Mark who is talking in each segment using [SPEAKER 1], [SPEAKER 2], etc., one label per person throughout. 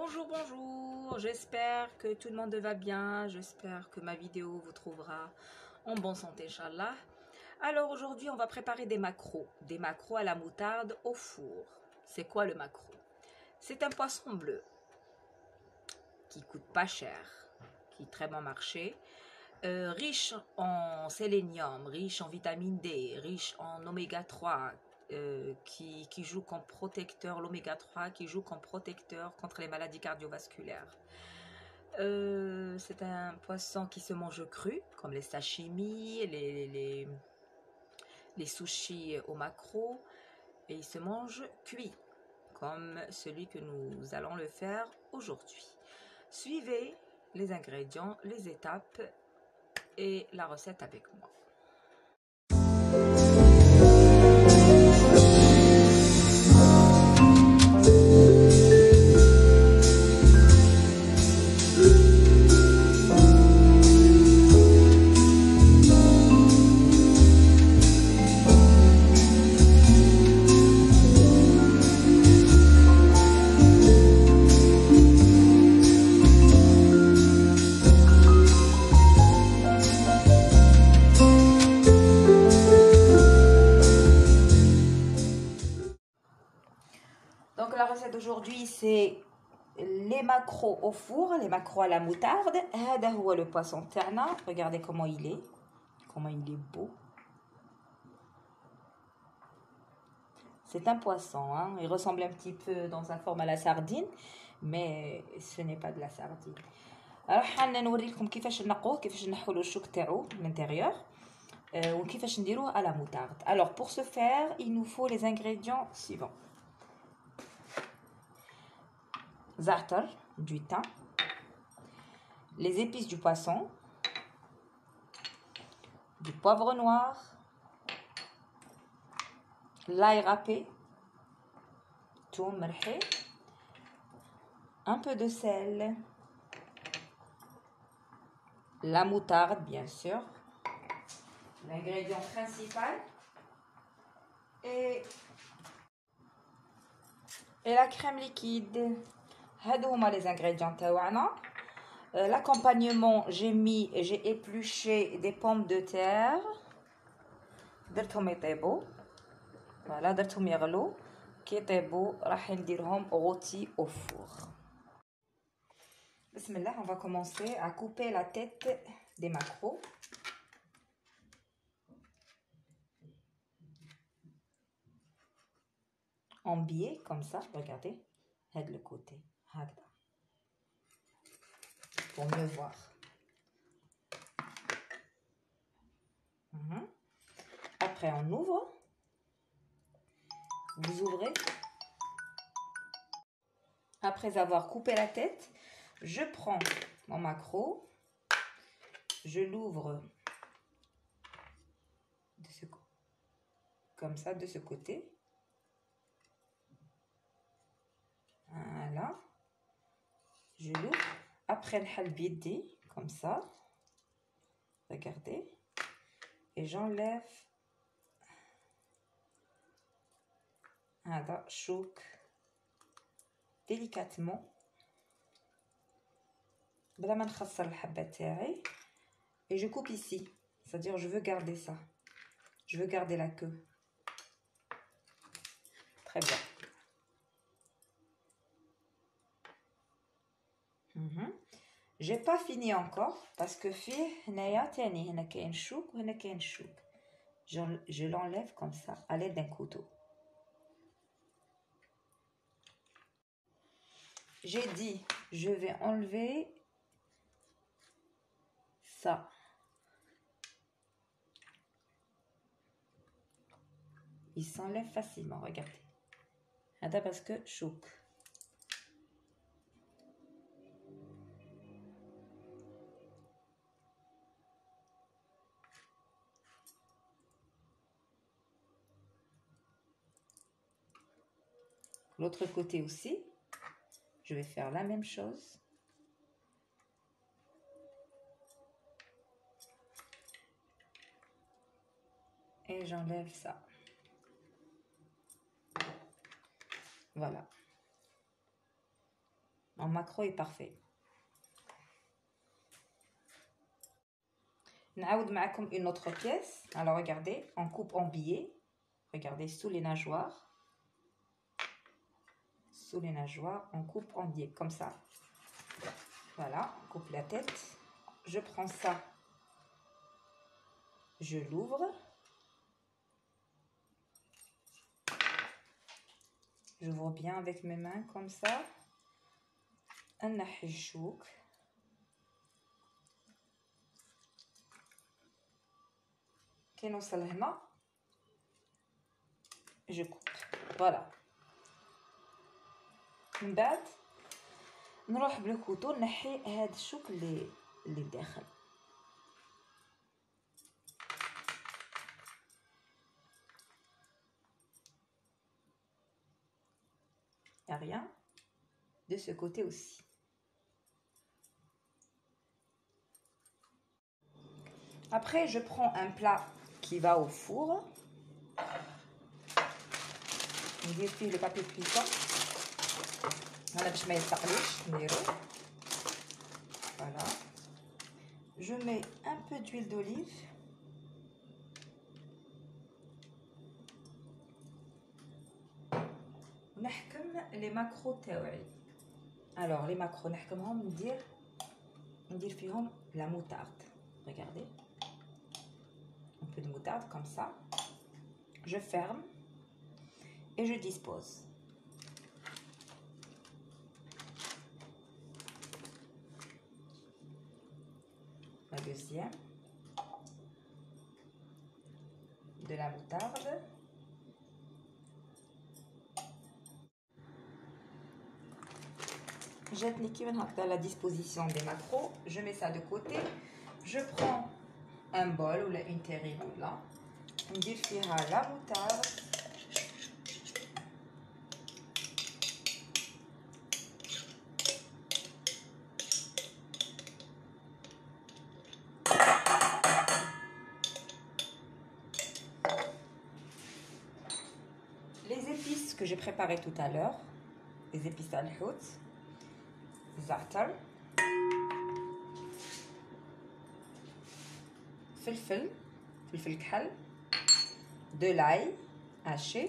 [SPEAKER 1] Bonjour, bonjour, j'espère que tout le monde va bien, j'espère que ma vidéo vous trouvera en bonne santé, Inch'Allah. Alors aujourd'hui, on va préparer des maquereaux à la moutarde au four. C'est quoi le maquereau? C'est un poisson bleu qui coûte pas cher, qui est très bon marché, riche en sélénium, riche en vitamine D, riche en oméga 3, qui joue comme protecteur, l'oméga 3 qui joue comme protecteur contre les maladies cardiovasculaires. C'est un poisson qui se mange cru, comme les sashimi, les sushis au maquereau, et il se mange cuit, comme celui que nous allons le faire aujourd'hui. Suivez les ingrédients, les étapes et la recette avec moi. Donc la recette d'aujourd'hui, c'est les maquereaux au four, les maquereaux à la moutarde. هذا هو le poisson تاعنا. Regardez comment il est beau. C'est un poisson, hein. Il ressemble un petit peu dans sa forme à la sardine, mais ce n'est pas de la sardine. Alors حنا نوريكم كيفاش نقوه، كيفاش نحو له الشوك تاعو من l'intérieur. وكيفاش نديروه à la moutarde. Alors pour ce faire, il nous faut les ingrédients suivants. Za'atar, du thym, les épices du poisson, du poivre noir, l'ail râpé, thum مرحي, un peu de sel, la moutarde bien sûr, l'ingrédient principal, et la crème liquide. هادو هما les ingrédients تاعنا. L'accompagnement, j'ai épluché des pommes de terre. درتهم يطيبوا. Voilà, درتهم يغلوا. كي يطيبوا راح نديرهم rôtis au four. Bismillah, on va commencer à couper la tête des maquereaux. En biais, comme ça, regardez. Aide le côté. هكذا. Pour mieux voir. Après, on ouvre. Vous ouvrez. Après avoir coupé la tête, je prends mon maquereau. Je l'ouvre comme ça, de ce côté. Voilà. Je l'ouvre. Après, le bidi, comme ça. Regardez. Et j'enlève un chouk délicatement. Et je coupe ici. C'est-à-dire, je veux garder ça. Je veux garder la queue. Très bien. J'ai pas fini encore parce que je l'enlève comme ça à l'aide d'un couteau. J'ai dit je vais enlever ça. Il s'enlève facilement, regardez. Attends, parce que chouk. L'autre côté aussi, je vais faire la même chose. Et j'enlève ça. Voilà. Mon macro est parfait. نعاود معكم une autre pièce. Alors regardez, on coupe en billets. Regardez sous les nageoires. Sous les nageoires, on coupe en billets comme ça. Voilà, on coupe la tête. Je prends ça. Je l'ouvre. J'ouvre bien avec mes mains comme ça. نحي الشوك. كي نوصل هنا je coupe. Voilà. من بعد نروح بالكوتو نحي هاد الشوك اللي داخل. Y a rien de ce côté aussi. Après, je prends un plat qui va au four. ندير فيه le papier cuisson. هنا باش ما يتقليش نديرو. Voilà. Je mets un peu d'huile d'olive. ونحكم les macros تاوعي. Alors les macros نحكمهم ندير فيهم la moutarde. Regardez. Un peu de moutarde comme ça. Je ferme et je dispose. La deuxième. De la moutarde. Jette à la disposition des macros. Je mets ça de côté. Je prends un bol ou une terrine là. On défira la moutarde. Les épices que j'ai préparées tout à l'heure, les épices al-hout, za'atar, filfil kḥal, de l'ail haché,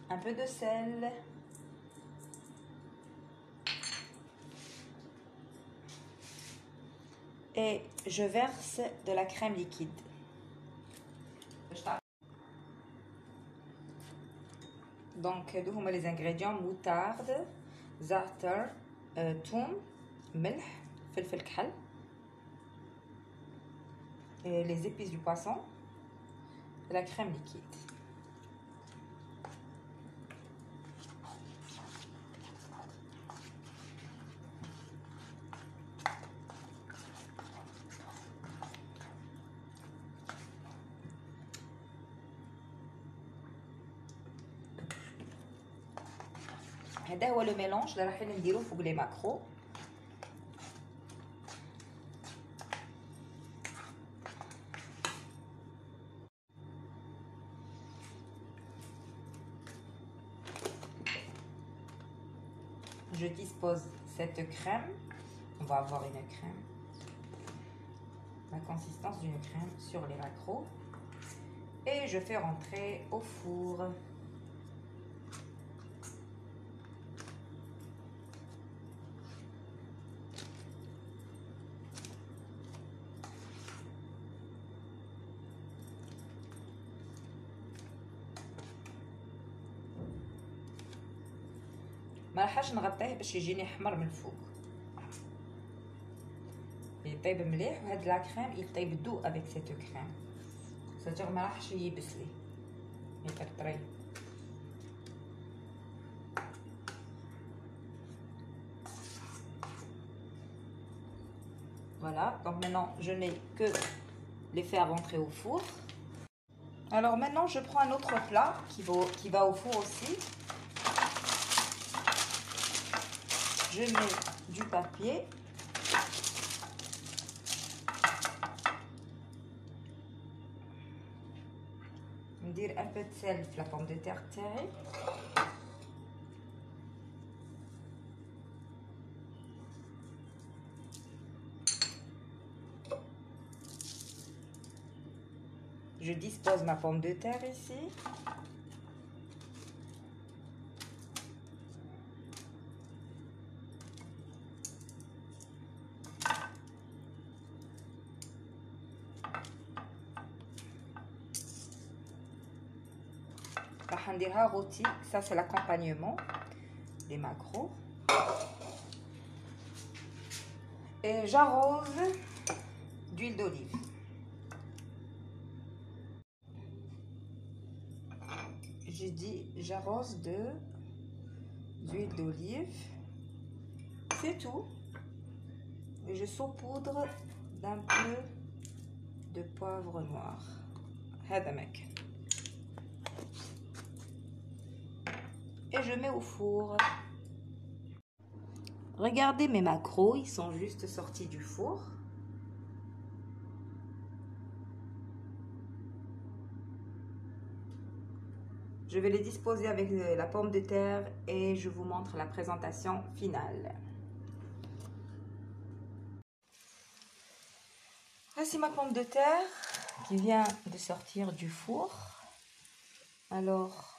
[SPEAKER 1] un peu de sel, et je verse de la crème liquide. Donc, هما les ingrédients: moutarde, za'atar, thum, milh, filfil kḥal, et les épices du poisson, et la crème liquide. هذا هو لو ميلونج اللي رايحين نديروه فوق لي ماكرو. Je dispose cette crème. On va avoir une crème, la consistance d'une crème sur les macros, et je fais rentrer au four. ما راحش نغطيه باش يجيني احمر من الفوق. يطيب مليح، وهاد لا كريم يطيب دو افيك سيت كريم، سيتيغ ما راحش ييبس لي يطرطري. Voilà, donc maintenant je n'ai que les faire rentrer au four. Alors maintenant je prends un autre plat qui va au four aussi. Je mets du papier. ندير un peu de sel في la pomme de terre تاعي. Je dispose ma pomme de terre ici. راح نديرها rôti, ça c'est l'accompagnement des maquereaux. Et j'arrose d'huile d'olive. J'ai dit j'arrose d'huile d'olive. C'est tout. Et je saupoudre d'un peu de poivre noir. هذا مكان. Et je mets au four. Regardez mes maquereaux, ils sont juste sortis du four. Je vais les disposer avec la pomme de terre et je vous montre la présentation finale. Voici ma pomme de terre qui vient de sortir du four. Alors,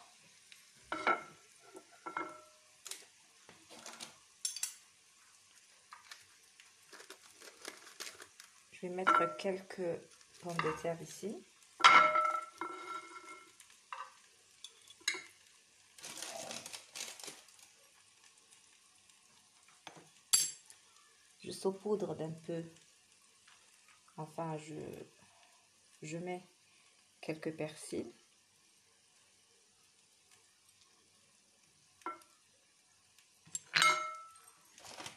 [SPEAKER 1] je vais mettre quelques pommes de terre ici. Je saupoudre d'un peu. Enfin, je mets quelques persils.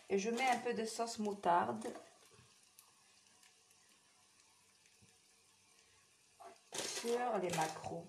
[SPEAKER 1] Et je mets un peu de sauce moutarde sur les maquereaux.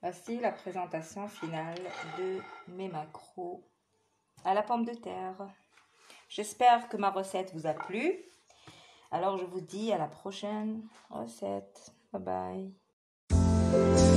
[SPEAKER 1] Voici la présentation finale de mes maquereaux à la pomme de terre. J'espère que ma recette vous a plu. Alors je vous dis à la prochaine recette. Bye bye.